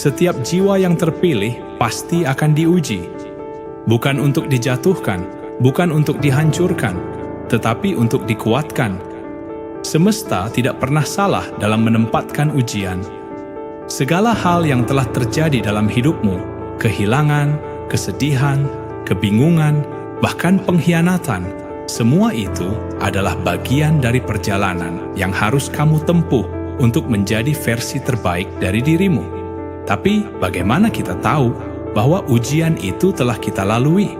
Setiap jiwa yang terpilih pasti akan diuji. Bukan untuk dijatuhkan, bukan untuk dihancurkan, tetapi untuk dikuatkan. Semesta tidak pernah salah dalam menempatkan ujian. Segala hal yang telah terjadi dalam hidupmu, kehilangan, kesedihan, kebingungan, bahkan pengkhianatan, semua itu adalah bagian dari perjalanan yang harus kamu tempuh untuk menjadi versi terbaik dari dirimu. Tapi bagaimana kita tahu bahwa ujian itu telah kita lalui?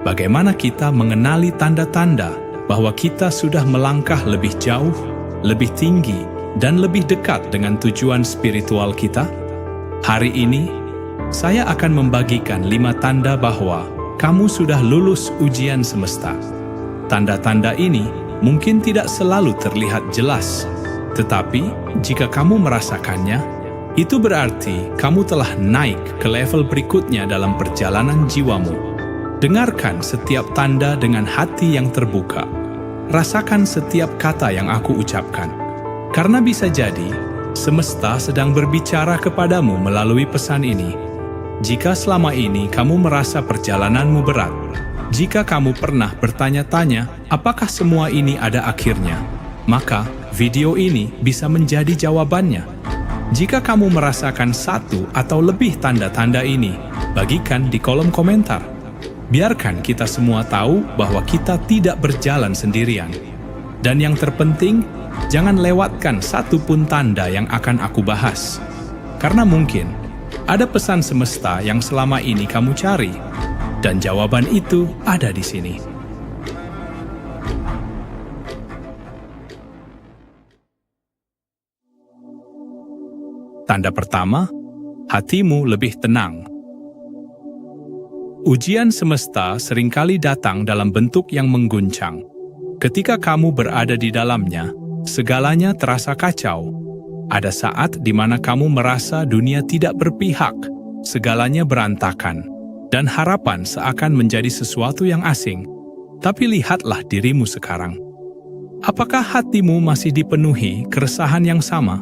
Bagaimana kita mengenali tanda-tanda bahwa kita sudah melangkah lebih jauh, lebih tinggi, dan lebih dekat dengan tujuan spiritual kita? Hari ini, saya akan membagikan 5 tanda bahwa kamu sudah lulus ujian semesta. Tanda-tanda ini mungkin tidak selalu terlihat jelas, tetapi jika kamu merasakannya, itu berarti kamu telah naik ke level berikutnya dalam perjalanan jiwamu. Dengarkan setiap tanda dengan hati yang terbuka. Rasakan setiap kata yang aku ucapkan. Karena bisa jadi, semesta sedang berbicara kepadamu melalui pesan ini. Jika selama ini kamu merasa perjalananmu berat, jika kamu pernah bertanya-tanya apakah semua ini ada akhirnya, maka video ini bisa menjadi jawabannya. Jika kamu merasakan 1 atau lebih tanda-tanda ini, bagikan di kolom komentar. Biarkan kita semua tahu bahwa kita tidak berjalan sendirian. Dan yang terpenting, jangan lewatkan 1 pun tanda yang akan aku bahas. Karena mungkin ada pesan semesta yang selama ini kamu cari, dan jawaban itu ada di sini. Tanda pertama, hatimu lebih tenang. Ujian semesta seringkali datang dalam bentuk yang mengguncang. Ketika kamu berada di dalamnya, segalanya terasa kacau. Ada saat di mana kamu merasa dunia tidak berpihak, segalanya berantakan, dan harapan seakan menjadi sesuatu yang asing. Tapi lihatlah dirimu sekarang. Apakah hatimu masih dipenuhi keresahan yang sama?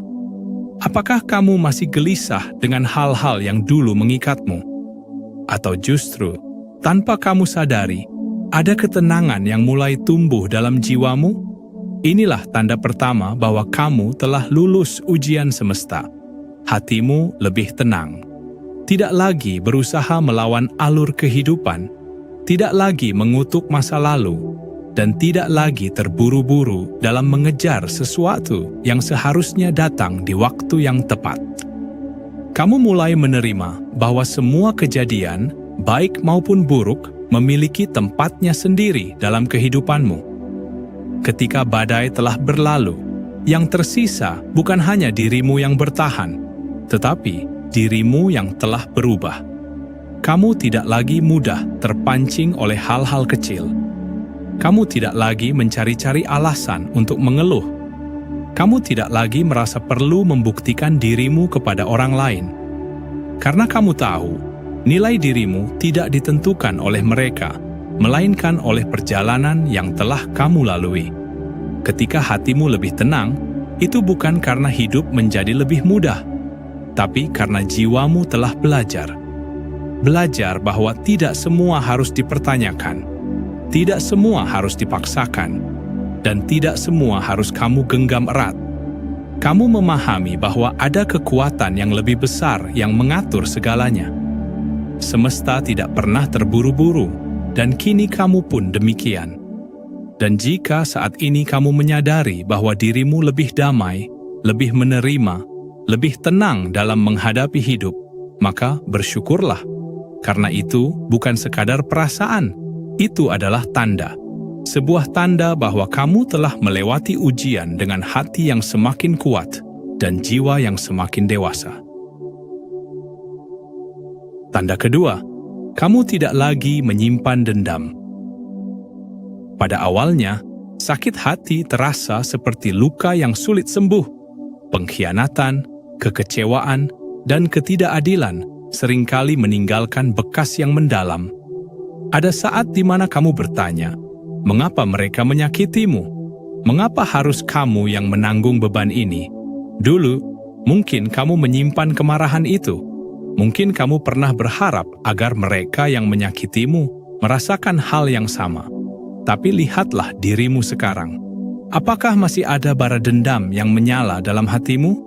Apakah kamu masih gelisah dengan hal-hal yang dulu mengikatmu? Atau justru, tanpa kamu sadari, ada ketenangan yang mulai tumbuh dalam jiwamu? Inilah tanda pertama bahwa kamu telah lulus ujian semesta. Hatimu lebih tenang. Tidak lagi berusaha melawan alur kehidupan, tidak lagi mengutuk masa lalu, dan tidak lagi terburu-buru dalam mengejar sesuatu yang seharusnya datang di waktu yang tepat. Kamu mulai menerima bahwa semua kejadian, baik maupun buruk, memiliki tempatnya sendiri dalam kehidupanmu. Ketika badai telah berlalu, yang tersisa bukan hanya dirimu yang bertahan, tetapi dirimu yang telah berubah. Kamu tidak lagi mudah terpancing oleh hal-hal kecil. Kamu tidak lagi mencari-cari alasan untuk mengeluh. Kamu tidak lagi merasa perlu membuktikan dirimu kepada orang lain. Karena kamu tahu, nilai dirimu tidak ditentukan oleh mereka, melainkan oleh perjalanan yang telah kamu lalui. Ketika hatimu lebih tenang, itu bukan karena hidup menjadi lebih mudah, tapi karena jiwamu telah belajar. Belajar bahwa tidak semua harus dipertanyakan. Tidak semua harus dipaksakan, dan tidak semua harus kamu genggam erat. Kamu memahami bahwa ada kekuatan yang lebih besar yang mengatur segalanya. Semesta tidak pernah terburu-buru, dan kini kamu pun demikian. Dan jika saat ini kamu menyadari bahwa dirimu lebih damai, lebih menerima, lebih tenang dalam menghadapi hidup, maka bersyukurlah. Karena itu bukan sekadar perasaan, itu adalah tanda. Sebuah tanda bahwa kamu telah melewati ujian dengan hati yang semakin kuat dan jiwa yang semakin dewasa. Tanda kedua, kamu tidak lagi menyimpan dendam. Pada awalnya, sakit hati terasa seperti luka yang sulit sembuh. Pengkhianatan, kekecewaan, dan ketidakadilan seringkali meninggalkan bekas yang mendalam. Ada saat di mana kamu bertanya, mengapa mereka menyakitimu? Mengapa harus kamu yang menanggung beban ini? Dulu, mungkin kamu menyimpan kemarahan itu. Mungkin kamu pernah berharap agar mereka yang menyakitimu merasakan hal yang sama. Tapi lihatlah dirimu sekarang. Apakah masih ada bara dendam yang menyala dalam hatimu?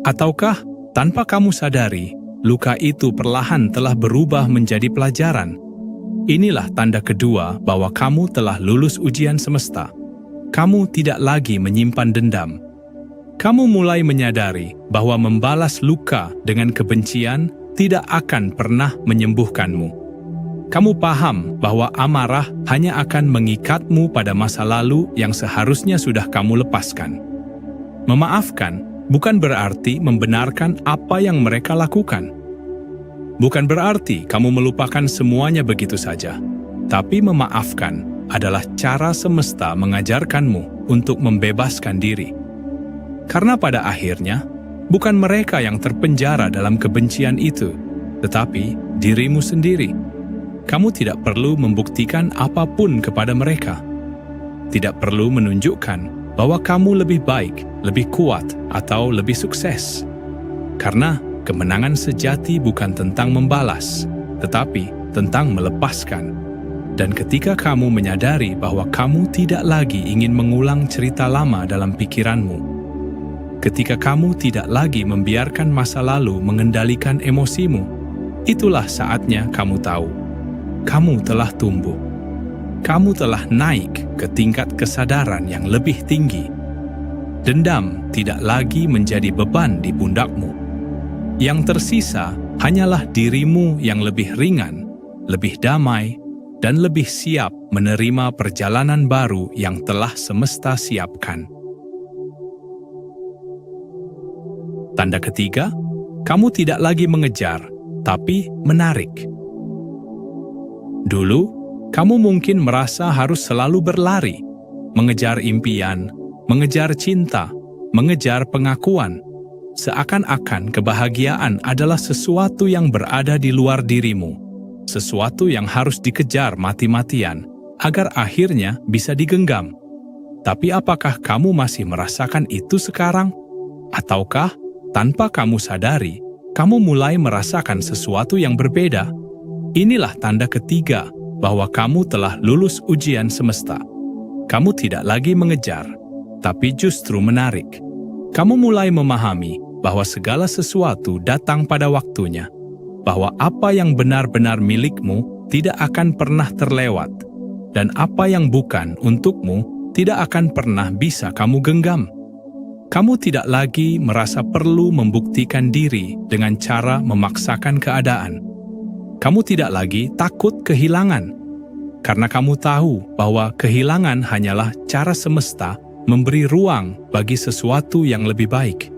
Ataukah tanpa kamu sadari, luka itu perlahan telah berubah menjadi pelajaran? Inilah tanda kedua bahwa kamu telah lulus ujian semesta. Kamu tidak lagi menyimpan dendam. Kamu mulai menyadari bahwa membalas luka dengan kebencian tidak akan pernah menyembuhkanmu. Kamu paham bahwa amarah hanya akan mengikatmu pada masa lalu yang seharusnya sudah kamu lepaskan. Memaafkan bukan berarti membenarkan apa yang mereka lakukan. Bukan berarti kamu melupakan semuanya begitu saja. Tapi memaafkan adalah cara semesta mengajarkanmu untuk membebaskan diri. Karena pada akhirnya, bukan mereka yang terpenjara dalam kebencian itu, tetapi dirimu sendiri. Kamu tidak perlu membuktikan apapun kepada mereka. Tidak perlu menunjukkan bahwa kamu lebih baik, lebih kuat, atau lebih sukses. Karena kemenangan sejati bukan tentang membalas, tetapi tentang melepaskan. Dan ketika kamu menyadari bahwa kamu tidak lagi ingin mengulang cerita lama dalam pikiranmu, ketika kamu tidak lagi membiarkan masa lalu mengendalikan emosimu, itulah saatnya kamu tahu. Kamu telah tumbuh. Kamu telah naik ke tingkat kesadaran yang lebih tinggi. Dendam tidak lagi menjadi beban di pundakmu. Yang tersisa hanyalah dirimu yang lebih ringan, lebih damai, dan lebih siap menerima perjalanan baru yang telah semesta siapkan. Tanda ketiga, kamu tidak lagi mengejar, tapi menarik. Dulu, kamu mungkin merasa harus selalu berlari, mengejar impian, mengejar cinta, mengejar pengakuan. Seakan-akan kebahagiaan adalah sesuatu yang berada di luar dirimu, sesuatu yang harus dikejar mati-matian agar akhirnya bisa digenggam. Tapi apakah kamu masih merasakan itu sekarang? Ataukah tanpa kamu sadari, kamu mulai merasakan sesuatu yang berbeda? Inilah tanda ketiga bahwa kamu telah lulus ujian semesta. Kamu tidak lagi mengejar, tapi justru menarik. Kamu mulai memahami bahwa segala sesuatu datang pada waktunya, bahwa apa yang benar-benar milikmu tidak akan pernah terlewat, dan apa yang bukan untukmu tidak akan pernah bisa kamu genggam. Kamu tidak lagi merasa perlu membuktikan diri dengan cara memaksakan keadaan. Kamu tidak lagi takut kehilangan, karena kamu tahu bahwa kehilangan hanyalah cara semesta memberi ruang bagi sesuatu yang lebih baik.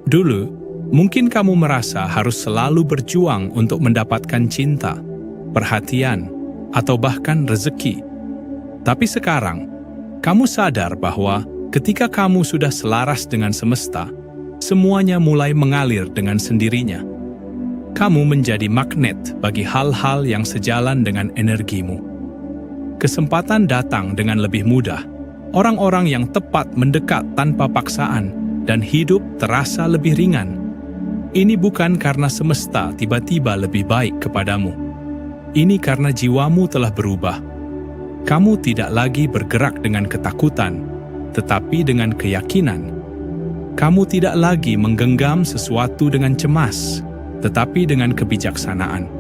Dulu, mungkin kamu merasa harus selalu berjuang untuk mendapatkan cinta, perhatian, atau bahkan rezeki. Tapi sekarang, kamu sadar bahwa ketika kamu sudah selaras dengan semesta, semuanya mulai mengalir dengan sendirinya. Kamu menjadi magnet bagi hal-hal yang sejalan dengan energimu. Kesempatan datang dengan lebih mudah. Orang-orang yang tepat mendekat tanpa paksaan, dan hidup terasa lebih ringan. Ini bukan karena semesta tiba-tiba lebih baik kepadamu. Ini karena jiwamu telah berubah. Kamu tidak lagi bergerak dengan ketakutan, tetapi dengan keyakinan. Kamu tidak lagi menggenggam sesuatu dengan cemas, tetapi dengan kebijaksanaan.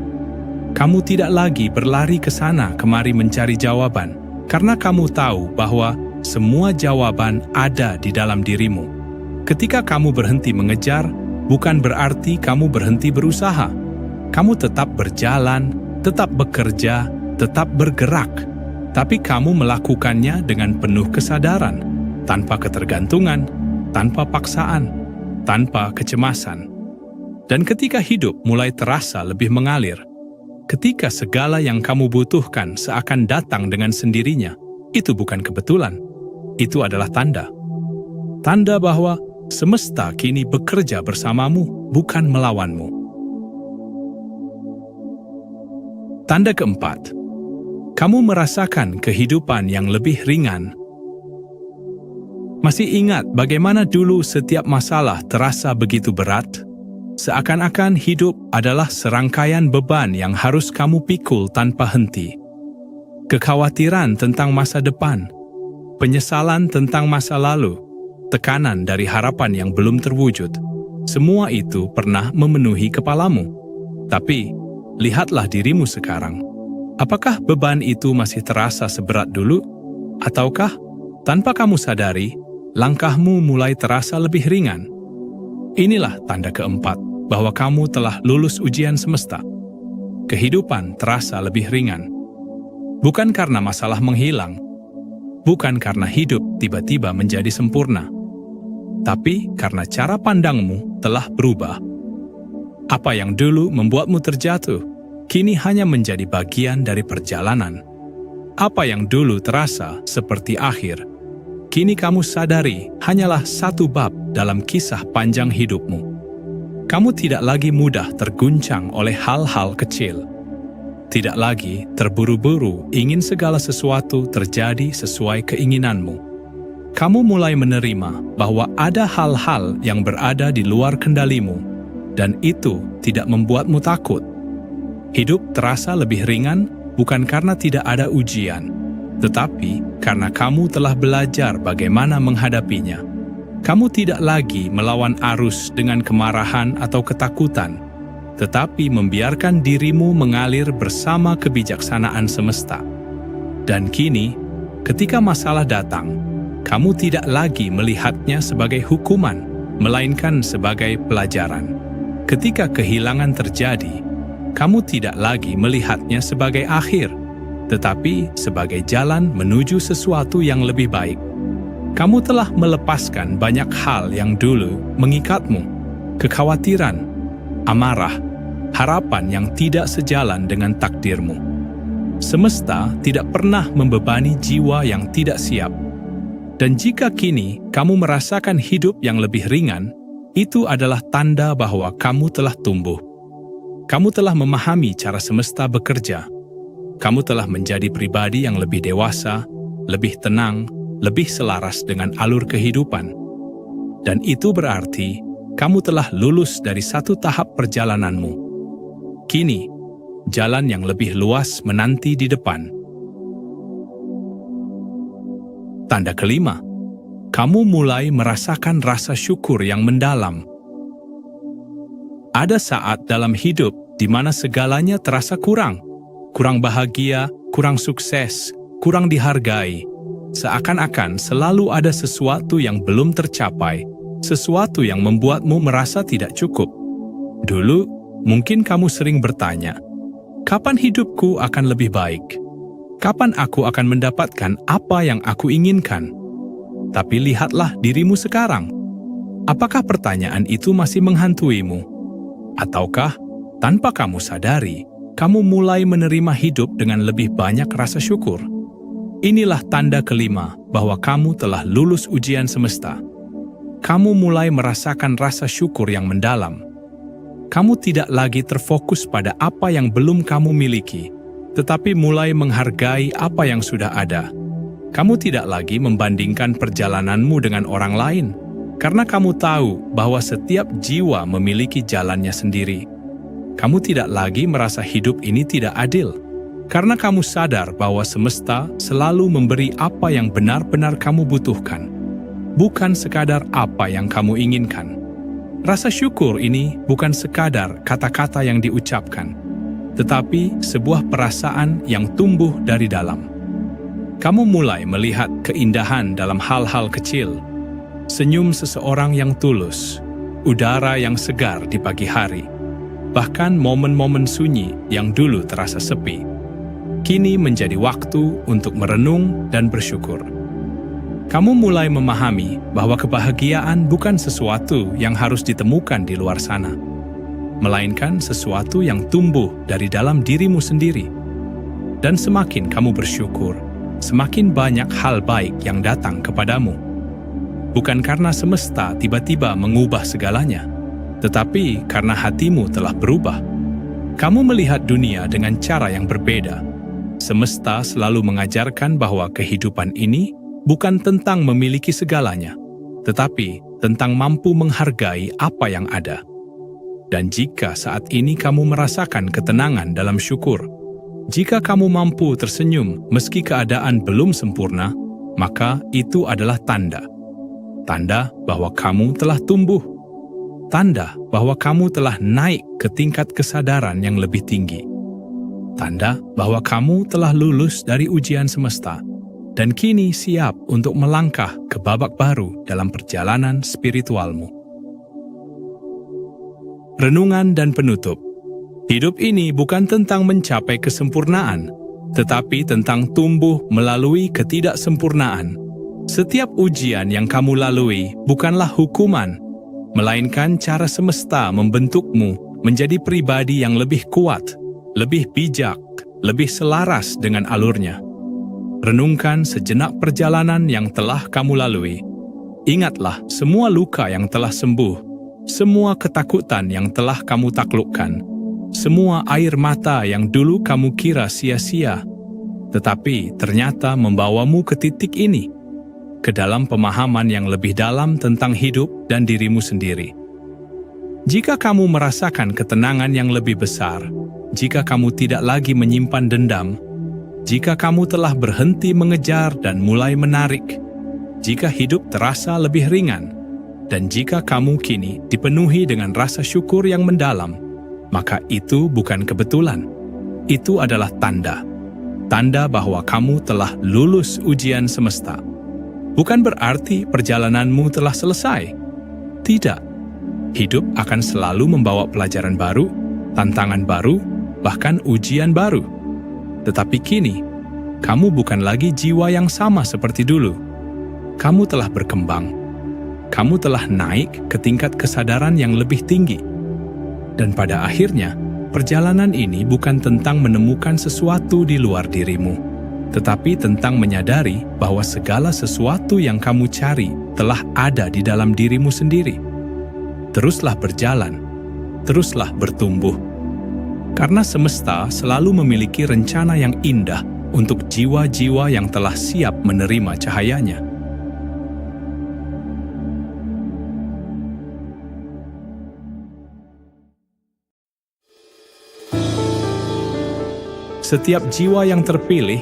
Kamu tidak lagi berlari ke sana kemari mencari jawaban, karena kamu tahu bahwa semua jawaban ada di dalam dirimu. Ketika kamu berhenti mengejar, bukan berarti kamu berhenti berusaha. Kamu tetap berjalan, tetap bekerja, tetap bergerak, tapi kamu melakukannya dengan penuh kesadaran, tanpa ketergantungan, tanpa paksaan, tanpa kecemasan. Dan ketika hidup mulai terasa lebih mengalir, ketika segala yang kamu butuhkan seakan datang dengan sendirinya, itu bukan kebetulan. Itu adalah tanda. Tanda bahwa semesta kini bekerja bersamamu, bukan melawanmu. Tanda keempat, kamu merasakan kehidupan yang lebih ringan. Masih ingat bagaimana dulu setiap masalah terasa begitu berat? Seakan-akan hidup adalah serangkaian beban yang harus kamu pikul tanpa henti. Kekhawatiran tentang masa depan, penyesalan tentang masa lalu, tekanan dari harapan yang belum terwujud. Semua itu pernah memenuhi kepalamu. Tapi, lihatlah dirimu sekarang. Apakah beban itu masih terasa seberat dulu? Ataukah, tanpa kamu sadari, langkahmu mulai terasa lebih ringan? Inilah tanda keempat bahwa kamu telah lulus ujian semesta. Kehidupan terasa lebih ringan. Bukan karena masalah menghilang, bukan karena hidup tiba-tiba menjadi sempurna, tapi karena cara pandangmu telah berubah. Apa yang dulu membuatmu terjatuh, kini hanya menjadi bagian dari perjalanan. Apa yang dulu terasa seperti akhir, kini kamu sadari hanyalah satu bab dalam kisah panjang hidupmu. Kamu tidak lagi mudah terguncang oleh hal-hal kecil. Tidak lagi terburu-buru ingin segala sesuatu terjadi sesuai keinginanmu. Kamu mulai menerima bahwa ada hal-hal yang berada di luar kendalimu, dan itu tidak membuatmu takut. Hidup terasa lebih ringan bukan karena tidak ada ujian, tetapi karena kamu telah belajar bagaimana menghadapinya. Kamu tidak lagi melawan arus dengan kemarahan atau ketakutan, tetapi membiarkan dirimu mengalir bersama kebijaksanaan semesta. Dan kini, ketika masalah datang, kamu tidak lagi melihatnya sebagai hukuman, melainkan sebagai pelajaran. Ketika kehilangan terjadi, kamu tidak lagi melihatnya sebagai akhir, tetapi sebagai jalan menuju sesuatu yang lebih baik. Kamu telah melepaskan banyak hal yang dulu mengikatmu, kekhawatiran, amarah, harapan yang tidak sejalan dengan takdirmu. Semesta tidak pernah membebani jiwa yang tidak siap. Dan jika kini kamu merasakan hidup yang lebih ringan, itu adalah tanda bahwa kamu telah tumbuh. Kamu telah memahami cara semesta bekerja. Kamu telah menjadi pribadi yang lebih dewasa, lebih tenang, lebih selaras dengan alur kehidupan. Dan itu berarti kamu telah lulus dari satu tahap perjalananmu. Kini, jalan yang lebih luas menanti di depan. Tanda kelima, kamu mulai merasakan rasa syukur yang mendalam. Ada saat dalam hidup di mana segalanya terasa kurang bahagia, kurang sukses, kurang dihargai. Seakan-akan selalu ada sesuatu yang belum tercapai, sesuatu yang membuatmu merasa tidak cukup. Dulu, mungkin kamu sering bertanya, kapan hidupku akan lebih baik? Kapan aku akan mendapatkan apa yang aku inginkan? Tapi lihatlah dirimu sekarang. Apakah pertanyaan itu masih menghantuimu? Ataukah, tanpa kamu sadari, kamu mulai menerima hidup dengan lebih banyak rasa syukur? Inilah tanda kelima bahwa kamu telah lulus ujian semesta. Kamu mulai merasakan rasa syukur yang mendalam. Kamu tidak lagi terfokus pada apa yang belum kamu miliki, tetapi mulai menghargai apa yang sudah ada. Kamu tidak lagi membandingkan perjalananmu dengan orang lain, karena kamu tahu bahwa setiap jiwa memiliki jalannya sendiri. Kamu tidak lagi merasa hidup ini tidak adil, karena kamu sadar bahwa semesta selalu memberi apa yang benar-benar kamu butuhkan, bukan sekadar apa yang kamu inginkan. Rasa syukur ini bukan sekadar kata-kata yang diucapkan, tetapi sebuah perasaan yang tumbuh dari dalam. Kamu mulai melihat keindahan dalam hal-hal kecil, senyum seseorang yang tulus, udara yang segar di pagi hari, bahkan momen-momen sunyi yang dulu terasa sepi, kini menjadi waktu untuk merenung dan bersyukur. Kamu mulai memahami bahwa kebahagiaan bukan sesuatu yang harus ditemukan di luar sana, melainkan sesuatu yang tumbuh dari dalam dirimu sendiri. Dan semakin kamu bersyukur, semakin banyak hal baik yang datang kepadamu. Bukan karena semesta tiba-tiba mengubah segalanya, tetapi karena hatimu telah berubah. Kamu melihat dunia dengan cara yang berbeda. Semesta selalu mengajarkan bahwa kehidupan ini bukan tentang memiliki segalanya, tetapi tentang mampu menghargai apa yang ada. Dan jika saat ini kamu merasakan ketenangan dalam syukur, jika kamu mampu tersenyum meski keadaan belum sempurna, maka itu adalah tanda. Tanda bahwa kamu telah tumbuh. Tanda bahwa kamu telah naik ke tingkat kesadaran yang lebih tinggi. Tanda bahwa kamu telah lulus dari ujian semesta dan kini siap untuk melangkah ke babak baru dalam perjalanan spiritualmu. Renungan dan penutup. Hidup ini bukan tentang mencapai kesempurnaan, tetapi tentang tumbuh melalui ketidaksempurnaan. Setiap ujian yang kamu lalui bukanlah hukuman, melainkan cara semesta membentukmu menjadi pribadi yang lebih kuat, lebih bijak, lebih selaras dengan alurnya. Renungkan sejenak perjalanan yang telah kamu lalui. Ingatlah semua luka yang telah sembuh, semua ketakutan yang telah kamu taklukkan, semua air mata yang dulu kamu kira sia-sia, tetapi ternyata membawamu ke titik ini, ke dalam pemahaman yang lebih dalam tentang hidup dan dirimu sendiri. Jika kamu merasakan ketenangan yang lebih besar, jika kamu tidak lagi menyimpan dendam, jika kamu telah berhenti mengejar dan mulai menarik, jika hidup terasa lebih ringan, dan jika kamu kini dipenuhi dengan rasa syukur yang mendalam, maka itu bukan kebetulan. Itu adalah tanda. Tanda bahwa kamu telah lulus ujian semesta. Bukan berarti perjalananmu telah selesai. Tidak. Hidup akan selalu membawa pelajaran baru, tantangan baru, bahkan ujian baru. Tetapi kini, kamu bukan lagi jiwa yang sama seperti dulu. Kamu telah berkembang. Kamu telah naik ke tingkat kesadaran yang lebih tinggi. Dan pada akhirnya, perjalanan ini bukan tentang menemukan sesuatu di luar dirimu, tetapi tentang menyadari bahwa segala sesuatu yang kamu cari telah ada di dalam dirimu sendiri. Teruslah berjalan, teruslah bertumbuh. Karena semesta selalu memiliki rencana yang indah untuk jiwa-jiwa yang telah siap menerima cahayanya. Setiap jiwa yang terpilih